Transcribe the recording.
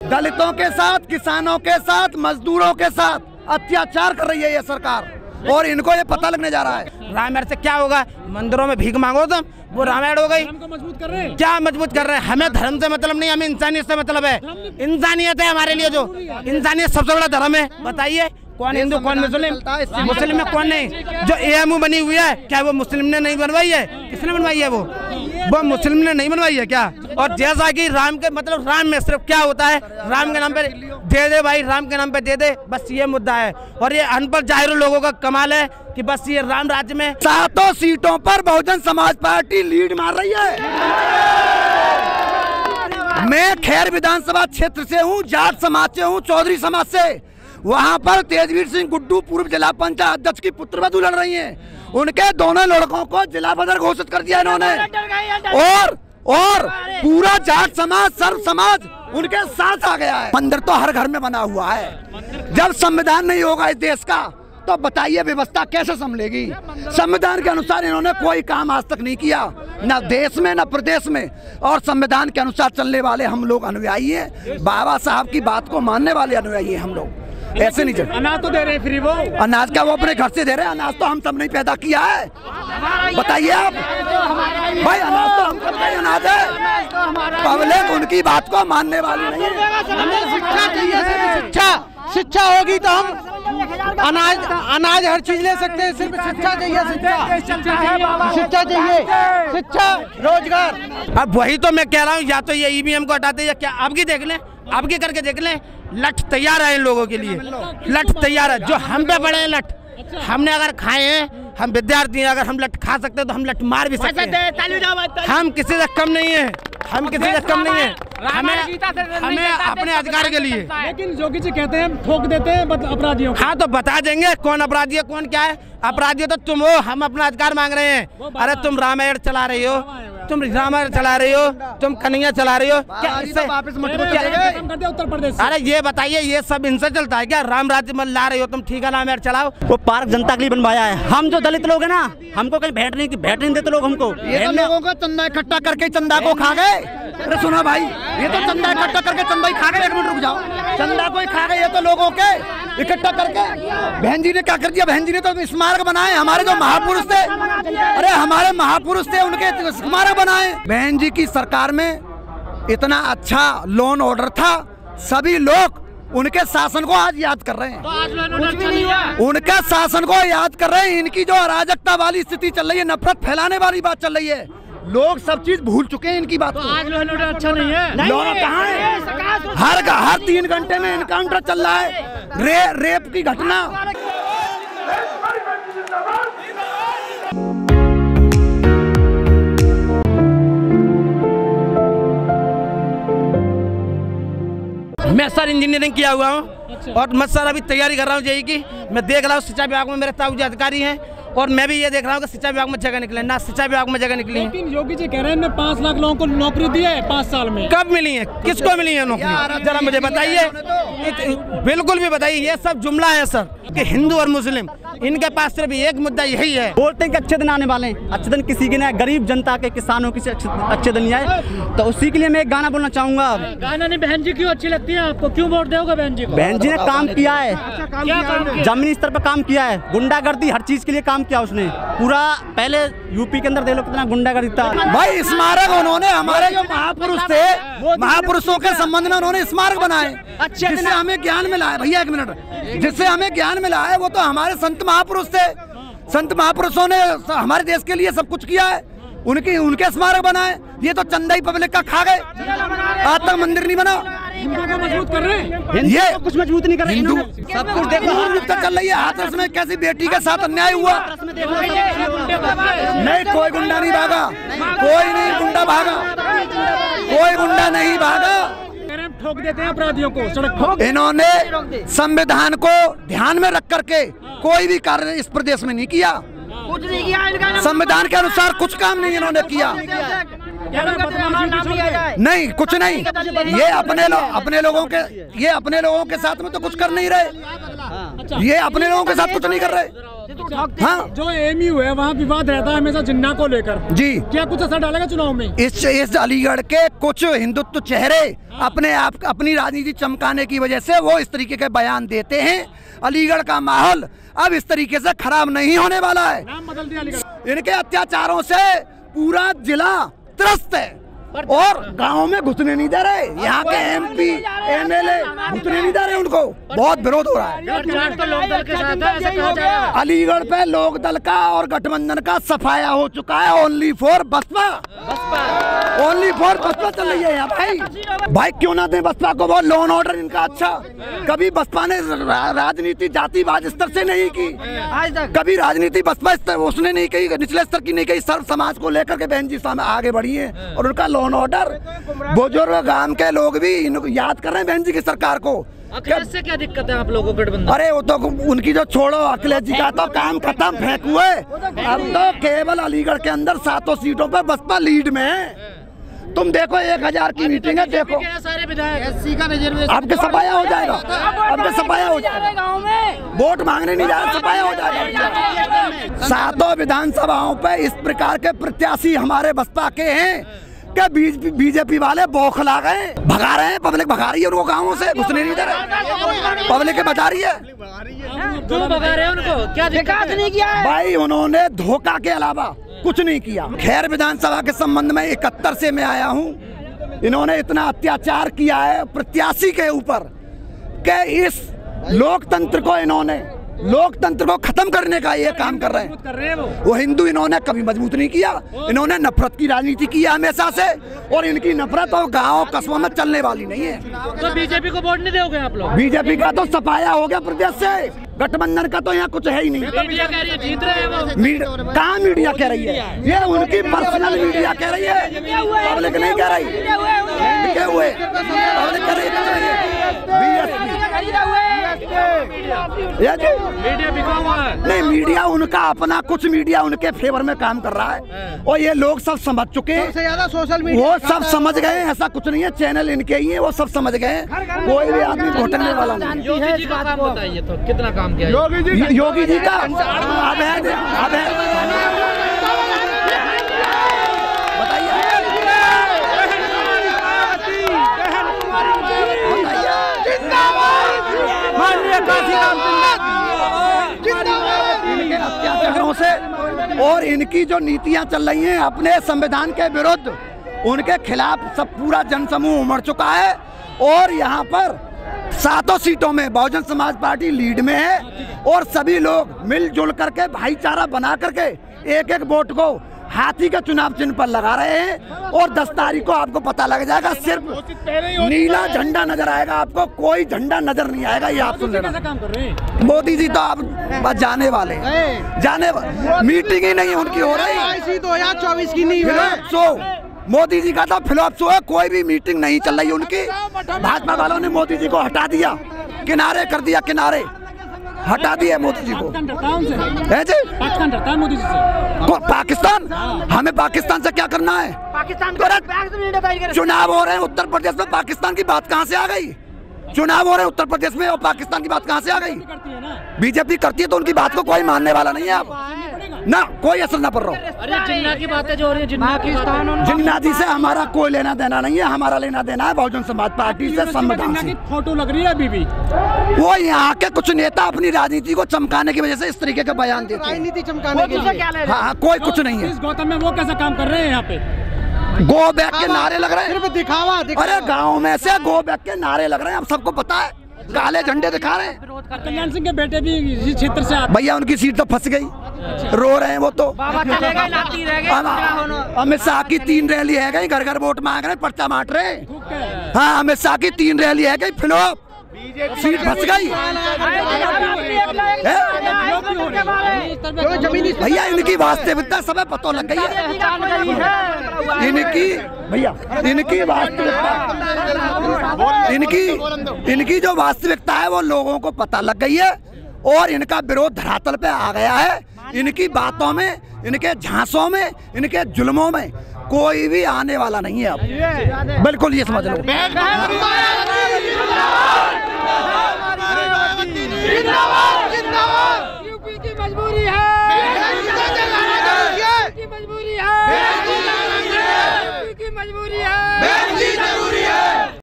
दलितों के साथ, किसानों के साथ, मजदूरों के साथ अत्याचार कर रही है ये सरकार और इनको ये पता लगने जा रहा है। रामायण से क्या होगा? मंदिरों में भीख मांगो तुम, वो रामायण हो गई। मजबूत कर रहे हैं। क्या मजबूत कर रहे हैं? हमें धर्म से मतलब नहीं, हमें इंसानियत से मतलब है। इंसानियत है हमारे लिए, जो इंसानियत सबसे बड़ा धर्म है। बताइए कौन हिंदू कौन मुस्लिम? मुस्लिम में कौन नहीं? जो एएमयू बनी हुई है क्या वो मुस्लिम ने नहीं बनवाई है? किसने बनवाई है? वो मुस्लिम ने नहीं बनवाई है क्या? और जैसा कि राम के मतलब राम में सिर्फ क्या होता है, राम के नाम पे दे दे भाई, राम के नाम पे दे दे, बस ये मुद्दा है। और ये अनपढ़ जाहिर लोगों का कमाल है कि बस ये राम राज्य में 7 सीटों पर बहुजन समाज पार्टी लीड मार रही है। मैं खैर विधानसभा क्षेत्र से हूँ, जाट समाज से हूँ, चौधरी समाज से। वहाँ पर तेजवीर सिंह गुड्डू पूर्व जिला पंचायत अध्यक्ष की पुत्रवधू लड़ रही हैं। उनके दोनों लड़कों को जिला बदर घोषित कर दिया इन्होंने और पूरा जाट समाज, सर्व समाज उनके साथ आ गया है। मंदिर तो हर घर में बना हुआ है। जब संविधान नहीं होगा इस देश का तो बताइए व्यवस्था कैसे संभलेगी? संविधान के अनुसार इन्होंने कोई काम आज तक नहीं किया, न देश में न प्रदेश में। और संविधान के अनुसार चलने वाले हम लोग अनुयायी हैं, बाबा साहब की बात को मानने वाले अनुयायी हैं हम लोग। ऐसे नहीं चल। अनाज तो दे रहे हैं फ्री, वो अनाज क्या वो अपने घर से दे रहे हैं? अनाज तो हम सब नहीं पैदा किया है। बताइए आप भाई, अनाज तो हम सबका ही अनाज है। पब्लिक उनकी बात को मानने वाली नहीं है। शिक्षा होगी तो हम अनाज हर चीज ले सकते हैं। सिर्फ शिक्षा चाहिए, शिक्षा चाहिए, शिक्षा, रोजगार। अब वही तो मैं कह रहा हूँ, या तो ये ईवीएम को हटाते या क्या। अब की देख लें, अब की करके देख लें, लठ तैयार है इन लोगों के लिए, लठ तैयार है। जो हम पे पड़े हैं लठ, हमने अगर खाए हैं, हम विद्यार्थी हैं, अगर हम लट खा सकते हैं तो हम लट मार भी सकते हैं। हम किसी से कम नहीं है, हम किसी से कम नहीं है। हमें अपने अधिकार के लिए। लेकिन योगी जी कहते हैं ठोक देते हैं अपराधियों को। हाँ तो बता देंगे कौन अपराधी है कौन क्या है। अपराधी तो तुम हो, हम अपना अधिकार मांग रहे हैं। अरे तुम रामायण चला रही हो, तुम रामायण चला रही हो, तुम कन्हैया चला रही हो, क्या इससे वापस उत्तर प्रदेश? अरे ये बताइए, ये सब इनसे चलता है क्या? राम राज्य में ला रही हो तुम, ठीक है रामायण चलाओ। वो पार्क जनता के लिए बनवाया है। हम जो दलित लोग हैं ना, हमको कहीं भेंट नहीं देते लोग हमको। ये तो लोगों का चंदा इकट्ठा करके चंदा को खा गए। अरे सुना भाई, ये तो चंदा इकट्ठा करके चंदा ही खा गए। 1 मिनट रुक जाओ, चंदा को ही खा गए ये तो लोगों के इकट्ठा करके। बहन जी ने क्या कर दिया? बहन जी ने तो स्मारक बनाए, हमारे जो महापुरुष थे, अरे हमारे महापुरुष थे उनके स्मारक बनाए। बहन जी की सरकार में इतना अच्छा लॉ एंड ऑर्डर था, सभी लोग उनके शासन को आज याद कर रहे हैं। तो आज उनका शासन को याद कर रहे हैं। इनकी जो अराजकता वाली स्थिति चल रही है, नफरत फैलाने वाली बात चल रही है, लोग सब चीज भूल चुके हैं इनकी बात को। आज अच्छा नहीं है। लोग कहाँ है? हर 3 घंटे में एनकाउंटर चल रहा है, रेप की घटना। मैं सर इंजीनियरिंग किया हुआ हूँ और मैं सर अभी तैयारी कर रहा हूँ जेईई की। मैं देख रहा हूँ शिक्षा विभाग में मेरे ताऊ जी अधिकारी हैं और मैं भी ये देख रहा हूँ कि शिक्षा विभाग में जगह निकले ना, शिक्षा विभाग में जगह निकली है। लेकिन योगी जी कह रहे हैं 5 लाख लोगों को नौकरी दी है 5 साल में। कब मिली है? किसको मिली है नौकरी? जरा मुझे बताइए, बिल्कुल भी बताइए। ये सब जुमला है सर कि हिंदू और मुस्लिम, इनके पास सिर्फ एक मुद्दा यही है। बोलते हैं कि अच्छे दिन आने वाले हैं, अच्छे दिन किसी के नहीं, गरीब जनता के, किसानों के अच्छे दिन आए। तो उसी के लिए मैं एक गाना बोलना चाहूंगा। गाना नहीं, बहन जी क्यों अच्छी लगती है आपको? क्यों वोट दोगे बहन जी को? बहन जी ने काम किया है, जमीनी स्तर पर काम किया है, गुंडागर्दी हर चीज के लिए काम किया उसने। पूरा पहले यूपी के अंदर देख लो कितना गुंडागर्दी था। भाई स्मारक उन्होंने हमारे जो महापुरुष थे, महापुरुषों के संबंध में उन्होंने स्मारक बनाए, जिससे हमें ज्ञान मिला है। भैया 1 मिनट, जिससे हमें ज्ञान मिला है वो तो हमारे संत महापुरुष थे। संत महापुरुषों ने हमारे देश के लिए सब कुछ किया है, उनके स्मारक बनाए। ये तो चंदा ही पब्लिक का खा गए, आज तक मंदिर नहीं बना। हिंदू को मजबूत कर रहे हैं, ये कुछ मजबूत नहीं कर रहे। हिंदू सब कुछ देखो चल रही है। हाथरस में कैसी बेटी के साथ अन्याय हुआ, नहीं कोई गुंडा नहीं भागा, कोई नहीं गुंडा भागा, कोई गुंडा नहीं भागा। ठोक देते हैं अपराधियों को सड़क। इन्होंने संविधान को ध्यान में रख करके कोई भी कार्य इस प्रदेश में नहीं किया, कुछ नहीं किया। संविधान के अनुसार कुछ काम नहीं इन्होंने किया। नहीं, कुछ नहीं। ये अपने लोगों के साथ में तो कुछ कर नहीं रहे। ये अपने लोगों के साथ कुछ नहीं कर रहे। हाँ, जो एमयू है वहाँ विवाद रहता है हमेशा जिन्ना को लेकर जी। क्या कुछ असर डालेगा चुनाव में? इस अलीगढ़ के कुछ हिंदुत्व चेहरे अपनी राजनीति चमकाने की वजह से वो इस तरीके के बयान देते हैं। अलीगढ़ का माहौल अब इस तरीके से खराब नहीं होने वाला है। नाम बदल दिया अलीगढ़। इनके अत्याचारों से पूरा जिला त्रस्त है और गांव में घुसने नहीं दे रहे। यहाँ के MP MLA घुसने नहीं दे रहे, उनको बहुत विरोध हो रहा है। अलीगढ़ पे लोक दल का और गठबंधन का सफाया हो चुका है। ओनली फॉर बसपा चल रही है यहाँ। भाई क्यों ना दे बसपा को? बहुत लॉ एंड ऑर्डर इनका अच्छा। कभी बसपा ने राजनीति जातिवाद स्तर से नहीं की, कभी राजनीति बसपा उसने नहीं की, निचले स्तर की नहीं की। सर्व समाज को लेकर के बहन जी सामने आगे बढ़ी है और उनका लॉ एंड ऑर्डर। बुजुर्ग गांव के लोग भी इनको याद कर रहे हैं बहन जी की सरकार को। अखिलेश से क्या दिक्कत है आप लोगों को गठबंधन? अरे वो तो उनकी जो छोड़ो, अखिलेश जी का तो काम खत्म, फेंक हुए। अब तो केवल अलीगढ़ के अंदर 7 सीटों पर बसपा लीड में है। तुम देखो 1000 की मीटिंग है, देखो सारे विधायक आपके सफाया हो जाएगा, आपके सफाया हो जाएगा। वोट मांगने नहीं जा रहे, सफाया हो जाएगा। 7 विधानसभाओं पे इस प्रकार के प्रत्याशी हमारे बसपा के हैं क्या बीजेपी वाले बौखला गए, भगा रहे हैं। पब्लिक भगा रही है उनको गाँवों से, घुसने नहीं दे रहे। पब्लिक बता रही है क्यों भगा रहे हैं उनको? क्या विकास नहीं किया है? भाई उन्होंने धोखा के अलावा कुछ नहीं किया। खैर विधानसभा के संबंध में 71 से मैं आया हूँ। इन्होंने इतना अत्याचार किया है प्रत्याशी के ऊपर कि इस लोकतंत्र को खत्म करने का ये काम कर रहे हैं। वो हिंदू इन्होंने कभी मजबूत नहीं किया। इन्होंने नफरत की राजनीति की है हमेशा से और इनकी नफरत और गाँव कस्बों में चलने वाली नहीं है। तो बीजेपी को वोट नहीं दोगे आप लोग? बीजेपी का तो सफाया हो गया प्रदेश से, गठबंधन का तो यहाँ कुछ है ही नहीं। मीडिया कह रही है जीत रहे हैं वो। कहाँ मीडिया कह रही है? ये उनकी पर्सनल मीडिया कह रही है, पब्लिक नहीं कह रही। पब्लिक कह रही मीडिया बिका हुआ है। नहीं, मीडिया उनका अपना, कुछ मीडिया उनके फेवर में काम कर रहा है और ये लोग सब समझ चुके हैं। ज्यादा सोशल मीडिया वो सब समझ गए, ऐसा कुछ नहीं है। चैनल इनके ही है, वो सब समझ गए। कोई भी आदमी भटकने वाला नहीं। योगी जी का काम बताइए तो कितना काम किया? योगी जी का अब है इनके अत्याचारों से और इनकी जो नीतियां चल रही हैं अपने संविधान के विरुद्ध, उनके खिलाफ सब पूरा जनसमूह उमड़ चुका है। और यहाँ पर 7 सीटों में बहुजन समाज पार्टी लीड में है और सभी लोग मिलजुल करके भाईचारा बना करके एक वोट को हाथी के चुनाव चिन्ह पर लगा रहे हैं। और 10 तारीख को आपको पता लग जाएगा, सिर्फ नीला झंडा नजर आएगा आपको, कोई झंडा नजर नहीं आएगा। ये आप सुन लेना। मोदी जी तो आप बस जाने वाले हैं, मीटिंग ही नहीं उनकी हो रही। 2024 की नहीं है। मोदी जी का तो फ्लॉप शो है, कोई भी मीटिंग नहीं चल रही उनकी। भाजपा वालों ने मोदी जी को हटा दिया, किनारे कर दिया, किनारे हटा दिया मोदी जी को। है जी मोदी जी से पाकिस्तान, हमें पाकिस्तान से क्या करना है? चुनाव हो रहे हैं उत्तर प्रदेश में, पाकिस्तान की बात कहाँ से आ गई? चुनाव हो रहे हैं उत्तर प्रदेश में और पाकिस्तान की बात कहाँ से आ गई? बीजेपी करती है तो उनकी बात को कोई मानने वाला नहीं है। आप ना कोई असर ना पड़ रहा। अरे जिन्ना की बातें जो हो रही है, जिन्ना जी से हमारा कोई लेना देना नहीं है। हमारा लेना देना है बहुजन समाज पार्टी से, संविधान से। फोटो लग रही है अभी भी। वो यहाँ के कुछ नेता अपनी राजनीति को चमकाने की वजह से इस तरीके के बयान देते हैं। राजनीति चमकाने के लिए हाँ, कोई कुछ नहीं है। इस गौतम में वो कैसा काम कर रहे हैं? यहाँ पे गो बैक के नारे लग रहे हैं, सिर्फ दिखावा। अरे गाँव में से गो बैक के नारे लग रहे हैं, अब सबको पता है। काले झंडे दिखा रहे हैं। कल्याण सिंह के बेटे भी इस क्षेत्र से आते। भैया उनकी सीट तो फंस गई, रो रहे हैं वो तो। अमित शाह की 3 रैली है गई, घर घर वोट मांग रहे, पर्चा बांट रहे। हाँ, अमित शाह की 3 रैली है गई, फ्लॉप, सीट फंस गई। भैया इनकी वास्तविकता सब पता लग गई है। इनकी वास्तविकता, इनकी जो वास्तविकता है वो लोगों को पता लग गई है और इनका विरोध धरातल पे आ गया है। इनकी बातों में इनके झांसों में, इनके जुल्मों में कोई भी आने वाला नहीं है अब। बिल्कुल ये समझ लो। यूपी की मजबूरी है।